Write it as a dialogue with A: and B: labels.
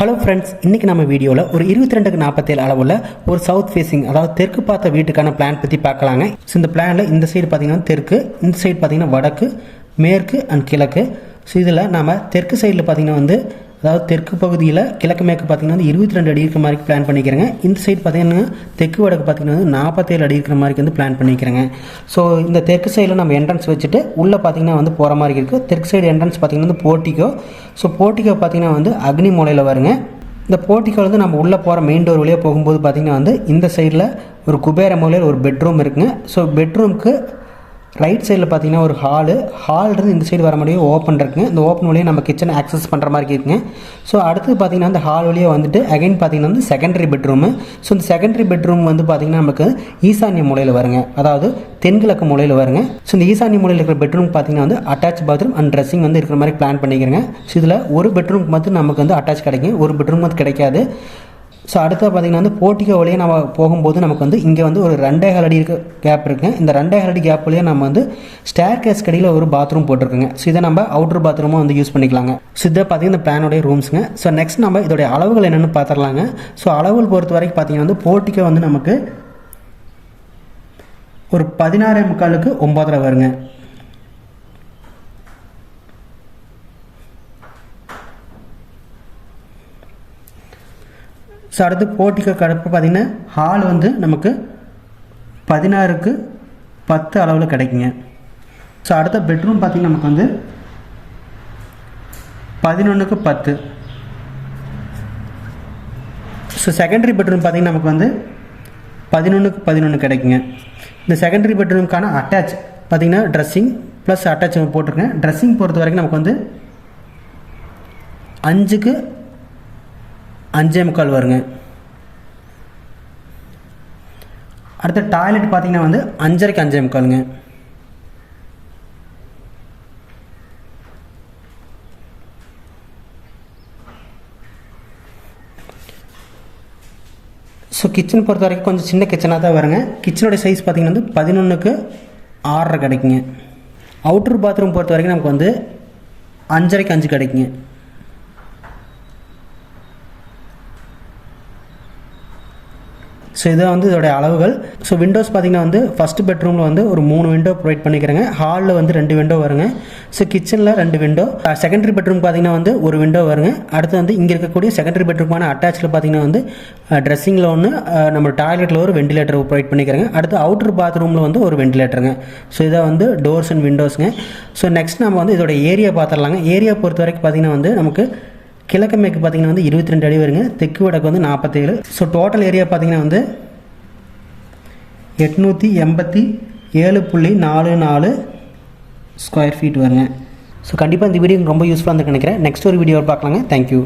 A: Hello friends, இன்றைக்கி நம்ம வீடியோவில் ஒரு 22x47 அளவில் ஒரு சவுத் ஃபேஸிங், அதாவது தெற்கு பார்த்த வீட்டுக்கான பிளான் பற்றி பார்க்கலாங்க. ஸோ இந்த பிளானில் இந்த சைடு பார்த்திங்கன்னா தெற்கு, இந்த சைடு பார்த்திங்கன்னா வடக்கு, மேற்கு அண்ட் கிழக்கு. ஸோ இதில் நம்ம தெற்கு சைடில் பார்த்திங்கன்னா அதாவது தெற்கு பகுதியில் கிழக்கு மேற்கு பார்த்திங்கன்னா 22 அடி இருக்கிற மாதிரி பிளான் பண்ணிக்கிறேங்க. இந்த சைடு பார்த்திங்கன்னா தெற்கு வடக்கு பார்த்திங்கன்னா 47 அடி இருக்கிற மாதிரி பிளான் பண்ணிக்கிறேங்க. ஸோ இந்த தெற்கு சைடில் நம்ம என்ட்ரன்ஸ் வச்சுட்டு உள்ளே பார்த்திங்கன்னா போகிற மாதிரி இருக்குது. தெற்கு சைடு என்ட்ரன்ஸ் பார்த்திங்கன்னா போர்ட்டிகோ. ஸோ போர்ட்டிகோ பார்த்திங்கன்னா அக்னி மூலையில் வருங்க. இந்த போர்ட்டிகோ நம்ம உள்ளே போகிற மெயின் டோர் வழியாக போகும்போது பார்த்திங்கன்னா இந்த சைடில் ஒரு குபேர மூலையில் ஒரு பெட்ரூம் இருக்குங்க. ஸோ பெட்ரூமுக்கு ரைட் சைடில் பார்த்தீங்கன்னா ஒரு ஹால்லேருந்து இந்த சைடு வர மாதிரியே ஓப்பன் இருக்குங்க. இந்த ஓப்பன் வழியாக நம்ம கிச்சனை ஆக்சஸ் பண்ணுற மாதிரி இருக்குங்க. ஸோ அடுத்து பார்த்தீங்கன்னா அந்த ஹால் வழியாக வந்துட்டு அகைன் பார்த்தீங்கன்னா செகண்டரி பெட்ரூமு. ஸோ இந்த செகண்டரி பெட்ரூம் பார்த்தீங்கன்னா நமக்கு ஈசான்ய மூலையில் வருங்க, அதாவது தென்கிழக்கு மூலையில் வருங்க. ஸோ இந்த ஈசான்ய மூலையில் இருக்கிற பெட்ரூம் பார்த்தீங்கன்னா அட்டாச் பாத்ரூம் அண்ட் ட்ரெஸ்ஸிங் இருக்கிற மாதிரி பிளான் பண்ணிக்கிறேங்க. ஸோ இதில் ஒரு பெட்ரூம் மட்டும் நமக்கு அட்டாச் கிடைக்கும், ஒரு பெட்ரூம் கிடைக்காது. ஸோ அடுத்த பார்த்திங்கன்னா போர்ட்டிகோ வழியாக நம்ம போகும்போது நமக்கு இங்கே ஒரு 2.5 அடி கேப் இருக்குங்க. இந்த 2.5 அடி கேப் வழியாக நம்ம ஸ்டேர் கேஸ் கடியில் ஒரு பாத்ரூம் போட்டிருக்குங்க. ஸோ இதை நம்ம அவுட்டர் பாத்ரூமாக யூஸ் பண்ணிக்கலாங்க. ஸோ இதை பார்த்திங்கன்னா இந்த பிளானோடைய ரூம்ஸுங்க. ஸோ நெக்ஸ்ட் நம்ம இதோடைய அளவுகள் என்னென்னு பார்த்துடலாங்க. ஸோ அளவுகள் பொறுத்த வரைக்கும் பார்த்திங்கன்னா போர்ட்டிகோ நமக்கு ஒரு 16.25க்கு 9.5 வருங்க. ஸோ அடுத்து போர்ட்டிகோ கடப்பு பார்த்திங்கன்னா ஹால் நமக்கு 16க்கு 10 அளவில் கிடைக்குங்க. ஸோ அடுத்த பெட்ரூம் பார்த்திங்கன்னா நமக்கு 11க்கு 10. ஸோ செகண்டரி பெட்ரூம் பார்த்திங்கன்னா நமக்கு 11க்கு 11 கிடைக்குங்க. இந்த செகண்டரி பெட்ரூமுக்கான அட்டாச் பார்த்திங்கன்னா ட்ரெஸ்ஸிங் ப்ளஸ் அட்டாச் போட்டிருக்கேன். ட்ரெஸ்ஸிங் பொறுத்த வரைக்கும் நமக்கு 5க்கு 5.25 வருங்க. அடுத்த டாய்லெட் பார்த்தீங்கன்னா 5.5க்கு 5.25ங்க. ஸோ கிச்சன் பொறுத்த வரைக்கும் கொஞ்சம் சின்ன கிச்சனாக தான் வருங்க. கிச்சனோட சைஸ் பார்த்தீங்கன்னா 11க்கு 6.5 கிடைக்குங்க. அவுட்டர் பாத்ரூம் பொறுத்த வரைக்கும் நமக்கு 5.5க்கு 5 கிடைக்குங்க. ஸோ இதான் இதோடைய அளவுகள். ஸோ விண்டோஸ் பார்த்திங்கன்னா ஃபஸ்ட்டு பெட்ரூமில் ஒரு 3 விண்டோ ப்ரொவைட் பண்ணிக்கிறேங்க. ஹாலில் 2 விண்டோ வருங்க. ஸோ கிச்சனில் 2 விண்டோ. செகண்டரி பெட்ரூம் பார்த்திங்கன்னா ஒரு விண்டோ வருங்க. அடுத்து இங்கே இருக்கக்கூடிய செகண்டரி பெட்ரூமான அட்டாச்சில் பார்த்திங்கன்னா ட்ரெஸ்ஸிங்கில் ஒன்று, நம்ம டாய்லெட்டில் ஒரு வெண்டிலேட்டர் ப்ரொவைட் பண்ணிக்கிறேங்க. அடுத்து அவுட்டர் பாத்ரூமில் ஒரு வெண்டிலேட்டருங்க. ஸோ இதான் டோர்ஸ் அண்ட் விண்டோஸுங்க. ஸோ நெக்ஸ்ட் நம்ம இதோட ஏரியா பார்த்துடலாங்க. ஏரியா பொறுத்த வரைக்கும் பார்த்திங்கன்னா நமக்கு கிழக்கு மேற்கு பார்த்திங்கன்னா 22 அடி வருங்க. தெற்கு வடக்கு 47. ஸோ டோட்டல் ஏரியா பார்த்திங்கன்னா 887.44 ஸ்கொயர் ஃபீட் வருங்க. ஸோ கண்டிப்பாக இந்த வீடியோ ரொம்ப யூஸ்ஃபுல்லாக இருந்துன்னு நினைக்கிறேன். நெக்ஸ்ட் ஒரு வீடியோவில் பார்க்கலாங்க. தேங்க்யூ.